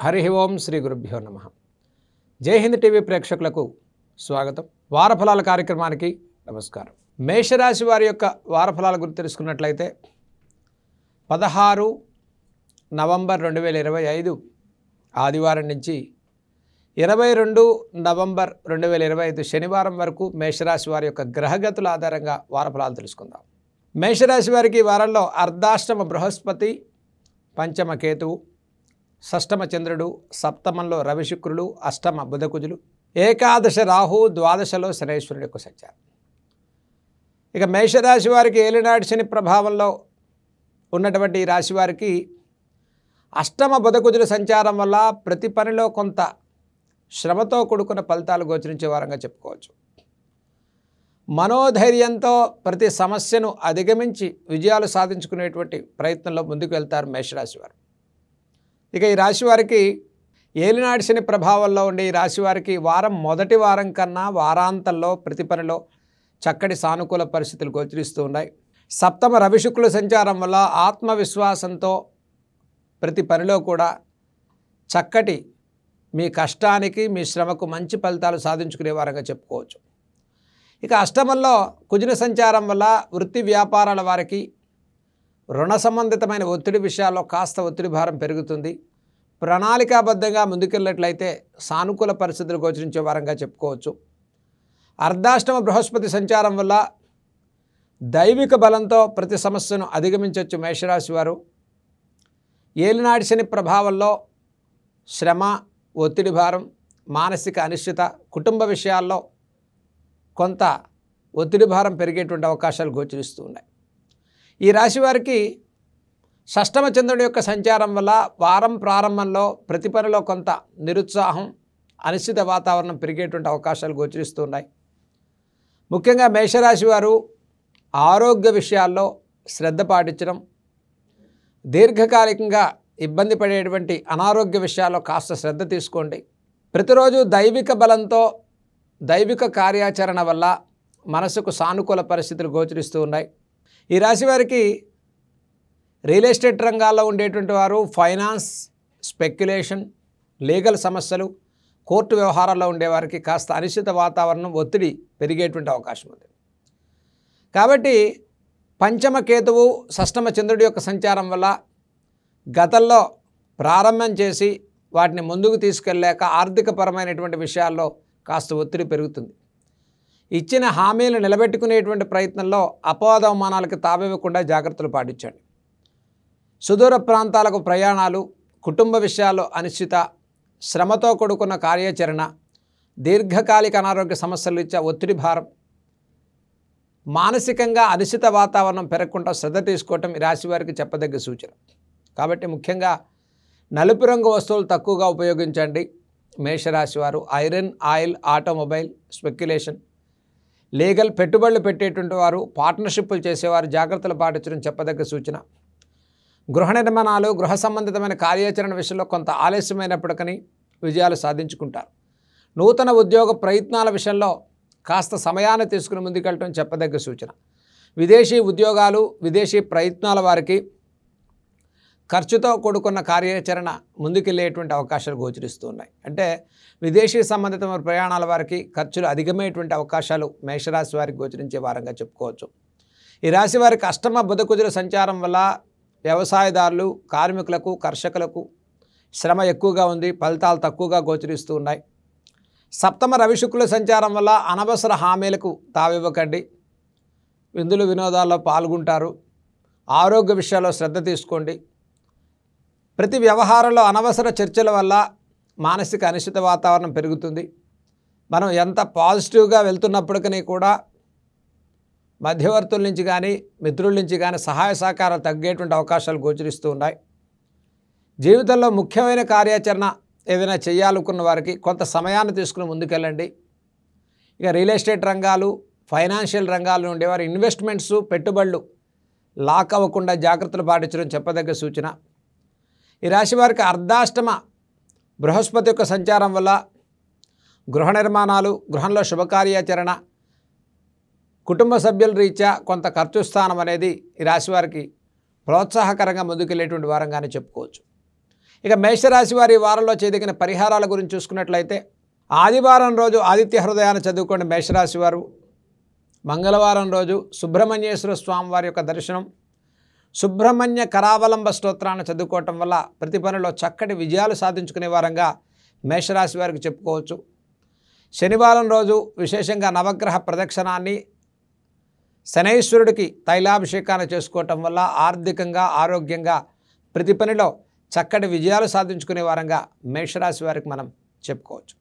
హరి ఓం శ్రీ గురుభ్యో నమః. జై హింద్ టీవీ ప్రేక్షకులకు స్వాగతం. వారఫలాల కార్యక్రమానికి నమస్కారం. మేషరాశి వారి యొక్క వారఫలాల గురించి తెలుసుకున్నట్లయితే 16 నవంబర్ 2025 ఆదివారం నుంచి 22 నవంబర్ 2025 శనివారం వరకు మేషరాశి వారి యొక్క గ్రహగతుల ఆధారంగా వారఫలాలు తెలుసుకుందాం. మేషరాశి వారికి ఈ వారంలో అర్ధాష్టమ బృహస్పతి, పంచమ కేతువు, షష్టమ చంద్రుడు, సప్తమంలో రవి శుక్రులు, అష్టమ బుధకుజులు, ఏకాదశ రాహు, ద్వాదశలో శనేశ్వరుడు యొక్క సంచారం. ఇక మేషరాశి వారికి ఏలినాటి శని ప్రభావంలో ఉన్నటువంటి ఈ రాశి వారికి అష్టమ బుధకుజుల సంచారం వల్ల ప్రతి పనిలో కొంత శ్రమతో కూడుకున్న ఫలితాలు గోచరించే వారంగా చెప్పుకోవచ్చు. మనోధైర్యంతో ప్రతి సమస్యను అధిగమించి విజయాలు సాధించుకునేటువంటి ప్రయత్నంలో ముందుకు వెళ్తారు మేషరాశి వారు. ఇక ఈ రాశి వారికి ఏలినాటి శని ప్రభావంలో ఉండే ఈ రాశి వారికి వారం మొదటి వారం కన్నా వారాంతంలో ప్రతి పనిలో చక్కటి సానుకూల పరిస్థితులు గోచరిస్తూ ఉన్నాయి. సప్తమ రవి శుక్రుల సంచారం వల్ల ఆత్మవిశ్వాసంతో ప్రతి పనిలో కూడా చక్కటి మీ కష్టానికి మీ శ్రమకు మంచి ఫలితాలు సాధించుకునే వారంగా చెప్పుకోవచ్చు. ఇక అష్టమంలో కుజుని సంచారం వల్ల వృత్తి వ్యాపారాల వారికి రుణ సంబంధితమైన ఒత్తిడి విషయాల్లో కాస్త ఒత్తిడి భారం పెరుగుతుంది. ప్రణాళికాబద్ధంగా ముందుకెళ్ళినట్లయితే సానుకూల పరిస్థితులు గోచరించే వారంగా చెప్పుకోవచ్చు. అర్ధాష్టమ బృహస్పతి సంచారం వల్ల దైవిక బలంతో ప్రతి సమస్యను అధిగమించవచ్చు మేషరాశి వారు. ఏలినాటి శని ప్రభావంలో శ్రమ, ఒత్తిడి భారం, మానసిక అనిశ్చిత, కుటుంబ విషయాల్లో కొంత ఒత్తిడి భారం పెరిగేటువంటి అవకాశాలు గోచరిస్తూ ఉన్నాయి. ఈ రాశి వారికి షష్టమ చంద్రుడి యొక్క సంచారం వల్ల వారం ప్రారంభంలో ప్రతి పనిలో కొంత నిరుత్సాహం, అనిశ్చిత వాతావరణం పెరిగేటువంటి అవకాశాలు గోచరిస్తూ ఉన్నాయి. ముఖ్యంగా మేషరాశి వారు ఆరోగ్య విషయాల్లో శ్రద్ధ పాటించడం, దీర్ఘకాలికంగా ఇబ్బంది పడేటువంటి అనారోగ్య విషయాల్లో కాస్త శ్రద్ధ తీసుకోండి. ప్రతిరోజు దైవిక బలంతో దైవిక కార్యాచరణ వల్ల మనసుకు సానుకూల పరిస్థితులు గోచరిస్తూ ఉన్నాయి. ఈ రాశి వారికి రియల్ ఎస్టేట్ రంగాల్లో ఉండేటువంటి వారు ఫైనాన్స్, స్పెక్యులేషన్, లీగల్ సమస్యలు, కోర్టు వ్యవహారాల్లో ఉండేవారికి కాస్త అనిశ్చిత వాతావరణం, ఒత్తిడి పెరిగేటువంటి అవకాశం ఉంది. కాబట్టి పంచమ కేతువు, షష్టమ చంద్రుడి యొక్క సంచారం వల్ల గతంలో ప్రారంభం చేసి వాటిని ముందుకు తీసుకెళ్ళలేక ఆర్థికపరమైనటువంటి విషయాల్లో కాస్త ఒత్తిడి పెరుగుతుంది. ఇచ్చిన హామీలు నిలబెట్టుకునేటువంటి ప్రయత్నంలో అపవాదవమానాలకు తావివ్వకుండా జాగ్రత్తలు పాటించండి. సుదూర ప్రాంతాలకు ప్రయాణాలు, కుటుంబ విషయాల్లో అనిశ్చిత, శ్రమతో కూడుకున్న కార్యాచరణ, దీర్ఘకాలిక అనారోగ్య సమస్యలు ఇచ్చే ఒత్తిడి భారం, మానసికంగా అనిశ్చిత వాతావరణం పెరగకుండా శ్రద్ధ తీసుకోవటం ఈ రాశి వారికి చెప్పదగ్గ సూచన. కాబట్టి ముఖ్యంగా నలుపు రంగు వస్తువులు తక్కువగా ఉపయోగించండి మేషరాశి వారు. Iron, oil, automobile, speculation, legal, పెట్టుబడులు పెట్టేటువంటి వారు, పార్ట్నర్షిప్లు చేసేవారు జాగ్రత్తలు పాటించడం చెప్పదగ్గ సూచన. గృహ నిర్మాణాలు, గృహ సంబంధితమైన కార్యాచరణ విషయంలో కొంత ఆలస్యమైనప్పటికీ విజయాలు సాధించుకుంటారు. నూతన ఉద్యోగ ప్రయత్నాల విషయంలో కాస్త సమయాన్ని తీసుకుని ముందుకెళ్ళటం చెప్పదగ్గ సూచన. విదేశీ ఉద్యోగాలు, విదేశీ ప్రయత్నాల వారికి ఖర్చుతో కూడుకున్న కార్యాచరణ ముందుకెళ్ళేటువంటి అవకాశాలు గోచరిస్తూ ఉన్నాయి. అంటే విదేశీ సంబంధితమైన ప్రయాణాల వారికి ఖర్చులు అధికమయ్యేటువంటి అవకాశాలు మేషరాశి వారికి గోచరించే వారంగా చెప్పుకోవచ్చు. ఈ రాశి వారికి అష్టమ బుధకుజుల సంచారం వల్ల వ్యవసాయదారులు, కార్మికులకు, కర్షకులకు శ్రమ ఎక్కువగా ఉంది, ఫలితాలు తక్కువగా గోచరిస్తూ ఉన్నాయి. సప్తమ రవి శుక్రుల సంచారం వల్ల అనవసర హామీలకు తావివ్వకండి. విందులు వినోదాల్లో పాల్గొంటారు. ఆరోగ్య విషయాల్లో శ్రద్ధ తీసుకోండి. ప్రతి వ్యవహారంలో అనవసర చర్చల వల్ల మానసిక అనిశ్చిత వాతావరణం పెరుగుతుంది. మనం ఎంత పాజిటివ్గా వెళ్తున్నప్పటికీ కూడా మధ్యవర్తుల నుంచి కానీ మిత్రుల నుంచి కానీ సహాయ సహకారాలు తగ్గేటువంటి అవకాశాలు గోచరిస్తూ ఉన్నాయి. జీవితంలో ముఖ్యమైన కార్యాచరణ ఏదైనా చేయాలనుకున్న వారికి కొంత సమయాన్ని తీసుకుని ముందుకెళ్ళండి. ఇక రియల్ ఎస్టేట్ రంగాలు, ఫైనాన్షియల్ రంగాల్లో ఉండేవారు ఇన్వెస్ట్మెంట్స్, పెట్టుబడులు లాక్ అవ్వకుండా జాగ్రత్తలు పాటించడం చెప్పదగ్గ సూచన. ఈ రాశి వారికి అర్ధాష్టమ బృహస్పతి యొక్క సంచారం వల్ల గృహ నిర్మాణాలు, గృహంలో శుభకార్యాచరణ, కుటుంబ సభ్యుల రీత్యా కొంత ఖర్చు స్థానం అనేది ఈ రాశి వారికి ప్రోత్సాహకరంగా ముందుకెళ్ళేటువంటి వారంగానే చెప్పుకోవచ్చు. ఇక మేషరాశి వారి ఈ వారంలో చేయదగిన పరిహారాల గురించి చూసుకున్నట్లయితే ఆదివారం రోజు ఆదిత్య హృదయాన్ని చదువుకోండి మేషరాశి వారు. మంగళవారం రోజు సుబ్రహ్మణ్యేశ్వర స్వామి వారి యొక్క దర్శనం, సుబ్రహ్మణ్య కరావలంబ స్తోత్రాన్ని చదువుకోవటం వల్ల ప్రతి పనిలో చక్కటి విజయాలు సాధించుకునే వారంగా మేషరాశి వారికి చెప్పుకోవచ్చు. శనివారం రోజు విశేషంగా నవగ్రహ ప్రదక్షిణాన్ని, శనైశ్వరుడికి తైలాభిషేకాన్ని చేసుకోవటం వల్ల ఆర్థికంగా, ఆరోగ్యంగా ప్రతి పనిలో చక్కటి విజయాలు సాధించుకునే వారంగా మేషరాశి వారికి మనం చెప్పుకోవచ్చు.